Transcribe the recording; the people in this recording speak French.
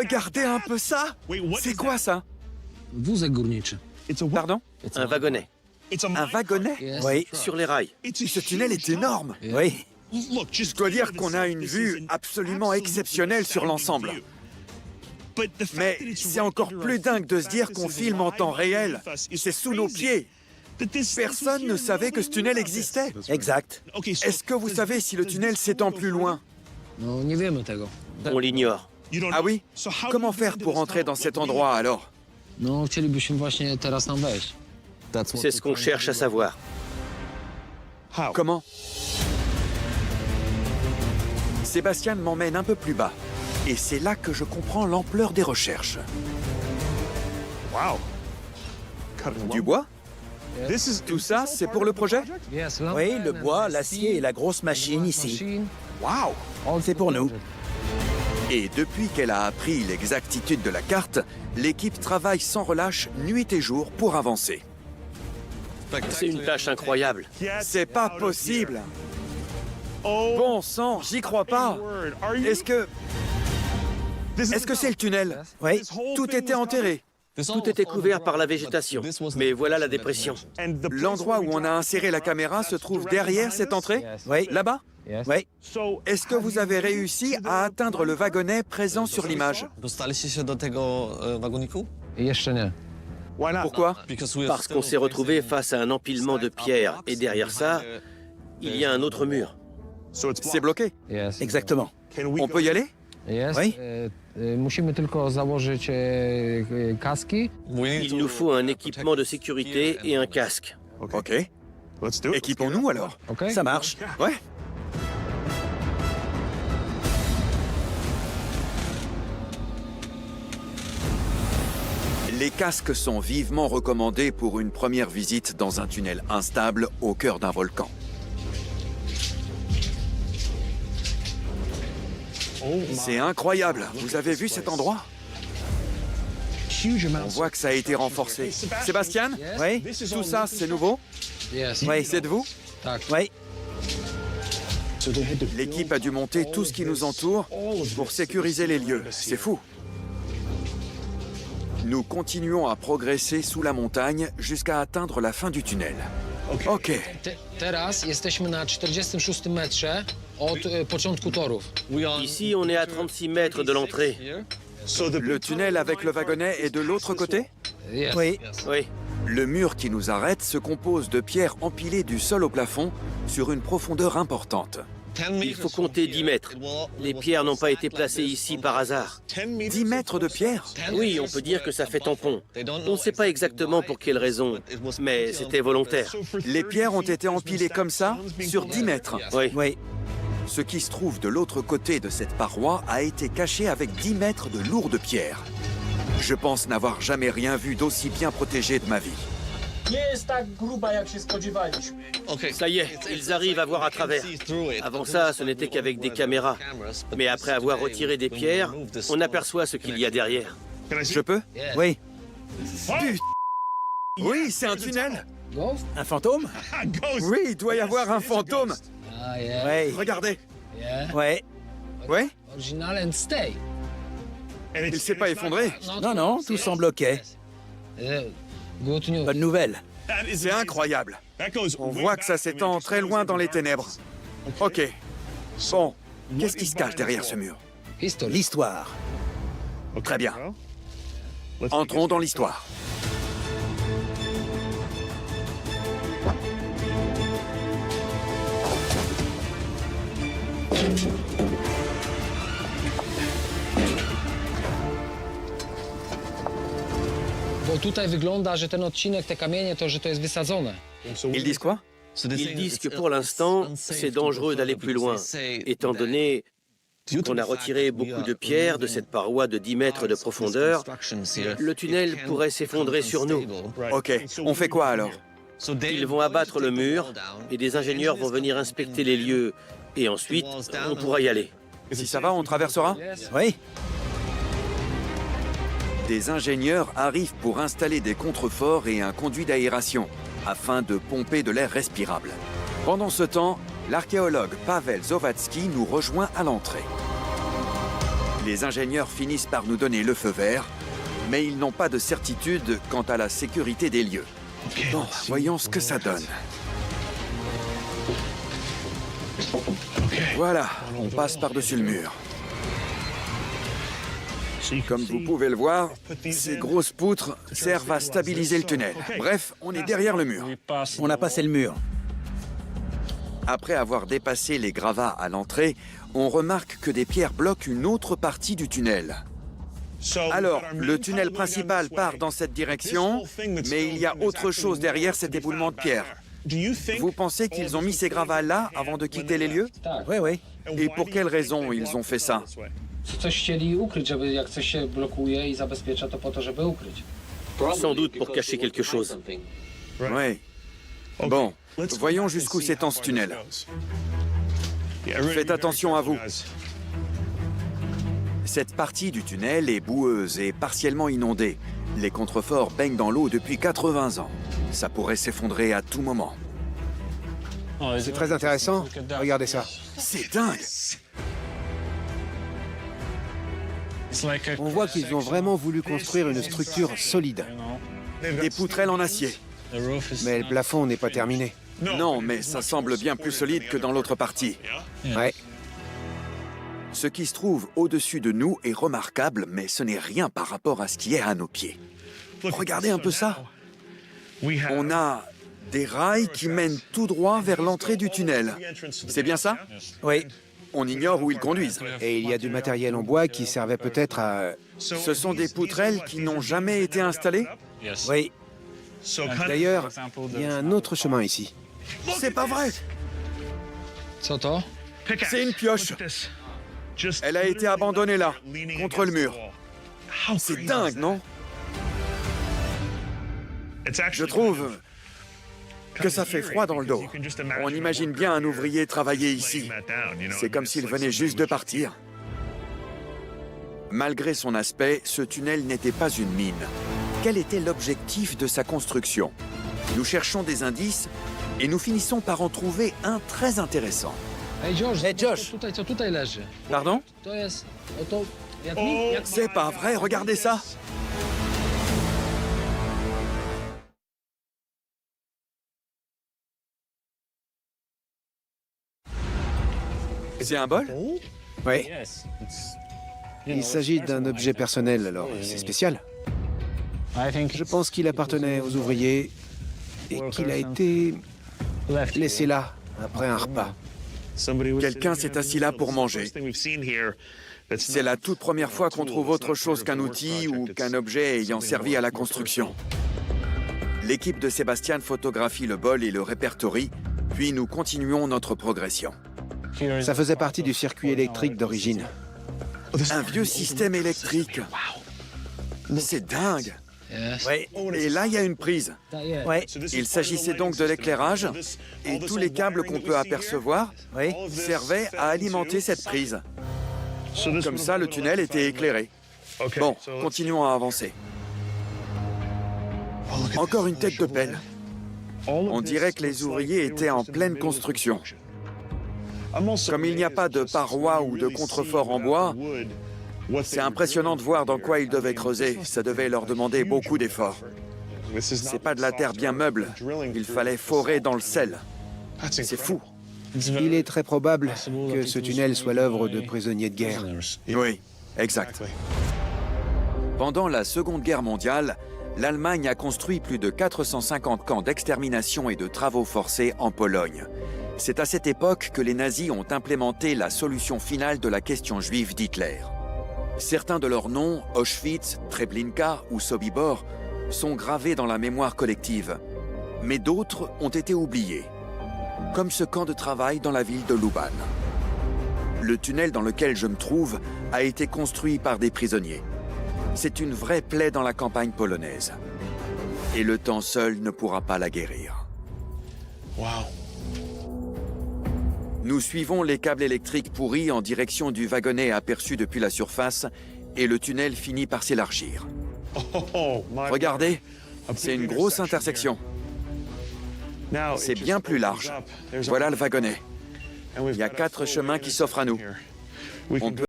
Regardez un peu ça. C'est quoi ça? Wózek górniczy. Pardon? Un wagonnet. Un wagonnet? Yes. Oui, Sur les rails. Ce tunnel est énorme. oui. Je dois dire qu'on a une vue absolument exceptionnelle sur l'ensemble. Mais c'est encore plus dingue de se dire qu'on filme en temps réel. C'est sous nos pieds. Personne ne savait que ce tunnel existait. Exact. Est-ce que vous savez si le tunnel s'étend plus loin? No, nie wiemy tego. On l'ignore. Ah oui? Comment faire pour entrer dans cet endroit alors? No, chcielibyśmy właśnie teraz tam wejść. C'est ce qu'on cherche à savoir. Comment? Sébastien m'emmène un peu plus bas. Et c'est là que je comprends l'ampleur des recherches. Du bois? Tout ça, c'est pour le projet? Yes, Oui, le bois, l'acier et la grosse machine ici. Waouh! C'est pour nous. Et depuis qu'elle a appris l'exactitude de la carte, l'équipe travaille sans relâche nuit et jour pour avancer. C'est une tâche incroyable. C'est pas possible! Bon sang, j'y crois pas! Est-ce que c'est le tunnel? Oui, Tout était enterré. Tout était couvert par la végétation. Mais voilà la dépression. L'endroit où on a inséré la caméra se trouve derrière cette entrée? oui, Là-bas? oui. Est-ce que vous avez réussi à atteindre le wagonnet présent sur l'image? Dostaliście się do tego wagoniku? Jeszcze nie. Pourquoi? Parce qu'on s'est retrouvé face à un empilement de pierres. Et derrière ça, il y a un autre mur. C'est bloqué. Yes. Exactement. On peut y aller? Jest. Oui. Musimy tylko założyć kaski. Il nous faut un équipement de sécurité et un casque. Ok. Équipons-nous alors. OK? Ça marche. Ouais. Les casques sont vivement recommandés pour une première visite dans un tunnel instable au cœur d'un volcan. C'est incroyable. Vous avez vu cet endroit? On voit que ça a été renforcé. Sébastien? Oui, Tout ça, c'est nouveau? Yes. oui, C'est de vous? Tak. oui. L'équipe a dû monter tout ce qui nous entoure pour sécuriser les lieux. C'est fou. Nous continuons à progresser sous la montagne jusqu'à atteindre la fin du tunnel. Ok. Teraz jesteśmy na 46 metrze od początku torów. Ici, on est à 36 mètres de l'entrée. Le tunnel avec le wagonnet est de l'autre côté? Yes. Oui, Oui. Le mur qui nous arrête se compose de pierres empilées du sol au plafond sur une profondeur importante. Il faut compter 10 mètres. Les pierres n'ont pas été placées ici par hasard. 10 mètres de pierre? Oui, on peut dire que ça fait tampon. On ne sait pas exactement pour quelle raison, mais c'était volontaire. Les pierres ont été empilées comme ça sur 10 mètres. Oui. oui. Ce qui se trouve de l'autre côté de cette paroi a été caché avec 10 mètres de lourdes pierres. Je pense n'avoir jamais rien vu d'aussi bien protégé de ma vie. Ça y est, ils arrivent à voir à travers. Avant ça, ce n'était qu'avec des caméras. Mais après avoir retiré des pierres, on aperçoit ce qu'il y a derrière. Je peux? Oui. Oui, c'est un tunnel. Ghost? Un fantôme? Oui, il doit y avoir un fantôme. Ah, yeah. Oui, Regardez. Yeah. oui. Oui? Original and stay. Il s'est pas effondré. Non, non, tout semble OK. Good news. Bonne nouvelle. C'est incroyable. On voit que ça s'étend très loin dans les ténèbres. Ok. Bon, qu'est-ce qui se cache derrière ce mur? History. L'histoire. Très bien. Entrons dans l'histoire. Bo tutaj wygląda, że ten odcinek, te kamienie, że to jest wysadzone. Ils disent quoi? Ils disent que pour l'instant, c'est dangereux d'aller plus loin, étant donné qu'on a retiré beaucoup de pierres de cette paroi de 10 mètres de profondeur. Le tunnel pourrait s'effondrer sur nous. Ok, on fait quoi alors? Ils vont abattre le mur et des ingénieurs vont venir inspecter les lieux. Et ensuite, on pourra y aller. Si ça va, on traversera? Oui, Des ingénieurs arrivent pour installer des contreforts et un conduit d'aération, afin de pomper de l'air respirable. Pendant ce temps, l'archéologue Pavel Zowatsky nous rejoint à l'entrée. Les ingénieurs finissent par nous donner le feu vert, mais ils n'ont pas de certitude quant à la sécurité des lieux. Bon, voyons ce que ça donne. Voilà, on passe par-dessus le mur. Comme vous pouvez le voir, ces grosses poutres servent à stabiliser le tunnel. Bref, on est derrière le mur. On a passé le mur. Après avoir dépassé les gravats à l'entrée, on remarque que des pierres bloquent une autre partie du tunnel. Alors, le tunnel principal part dans cette direction, mais il y a autre chose derrière cet éboulement de pierre. Vous pensez qu'ils ont mis ces gravats là avant de quitter les lieux? Oui, oui. Et pour quelle raison ils ont fait ça? Coś chcieli ukryć, żeby jak coś się blokuje i zabezpiecza, to po to, żeby ukryć. Sans doute pour cacher quelque chose. Oui. Bon, voyons jusqu'où s'étend ce tunnel. Faites attention à vous. Cette partie du tunnel est boueuse et partiellement inondée. Les contreforts baignent dans l'eau depuis 80 ans. Ça pourrait s'effondrer à tout moment. C'est très intéressant. Regardez ça. C'est dingue! On voit qu'ils ont vraiment voulu construire une structure solide. Des poutrelles en acier. Mais le plafond n'est pas terminé. Non, mais ça semble bien plus solide que dans l'autre partie. Ouais. Ce qui se trouve au-dessus de nous est remarquable, mais ce n'est rien par rapport à ce qui est à nos pieds. Regardez un peu ça. On a des rails qui mènent tout droit vers l'entrée du tunnel. C'est bien ça? Oui. On ignore où ils conduisent. Et il y a du matériel en bois qui servait peut-être à... Ce sont des poutrelles qui n'ont jamais été installées? Oui. D'ailleurs, il y a un autre chemin ici. C'est pas vrai! Co to? C'est une pioche. Elle a été abandonnée là, contre le mur. C'est dingue, non? Je trouve que ça fait froid dans le dos. On imagine bien un ouvrier travailler ici. C'est comme s'il venait juste de partir. Malgré son aspect, ce tunnel n'était pas une mine. Quel était l'objectif de sa construction? Nous cherchons des indices et nous finissons par en trouver un très intéressant. Ej, Josh, Ej, Josh. co tutaj leży? Pardon? To jest, oto, jak C'est pas vrai, regardez ça! C'est un bol? Oui. Il s'agit d'un objet personnel, alors c'est spécial. Je pense qu'il appartenait aux ouvriers et qu'il a été laissé là après un repas. Quelqu'un s'est assis là pour manger. C'est la toute première fois qu'on trouve autre chose qu'un outil ou qu'un objet ayant servi à la construction. L'équipe de Sébastien photographie le bol et le répertorie, puis nous continuons notre progression. Ça faisait partie du circuit électrique d'origine. Un vieux système électrique. C'est dingue. Jest. Ouais. Et là, il y a une prise. Ta jest. Ouais. Il s'agissait donc de l'éclairage, et tous les câbles qu'on peut apercevoir Oui. servaient à alimenter cette prise. Comme ça, le tunnel était éclairé. Bon, continuons à avancer. Encore une tête de pelle. On dirait que les ouvriers étaient en pleine construction. Comme il n'y a pas de parois ou de contrefort en bois, c'est impressionnant de voir dans quoi ils devaient creuser. Ça devait leur demander beaucoup d'efforts. C'est pas de la terre bien meuble. Il fallait forer dans le sel. C'est fou. Il est très probable que ce tunnel soit l'œuvre de prisonniers de guerre. Oui, exact. Pendant la Seconde Guerre mondiale, l'Allemagne a construit plus de 450 camps d'extermination et de travaux forcés en Pologne. C'est à cette époque que les nazis ont implémenté la solution finale de la question juive d'Hitler. Certains de leurs noms, Auschwitz, Treblinka ou Sobibor, sont gravés dans la mémoire collective. Mais d'autres ont été oubliés, comme ce camp de travail dans la ville de Luban. Le tunnel dans lequel je me trouve a été construit par des prisonniers. C'est une vraie plaie dans la campagne polonaise. Et le temps seul ne pourra pas la guérir. Nous suivons les câbles électriques pourris en direction du wagonnet aperçu depuis la surface et le tunnel finit par s'élargir. Regardez, c'est une grosse intersection. C'est bien plus large. Voilà le wagonnet. Il y a 4 chemins qui s'offrent à nous. On peut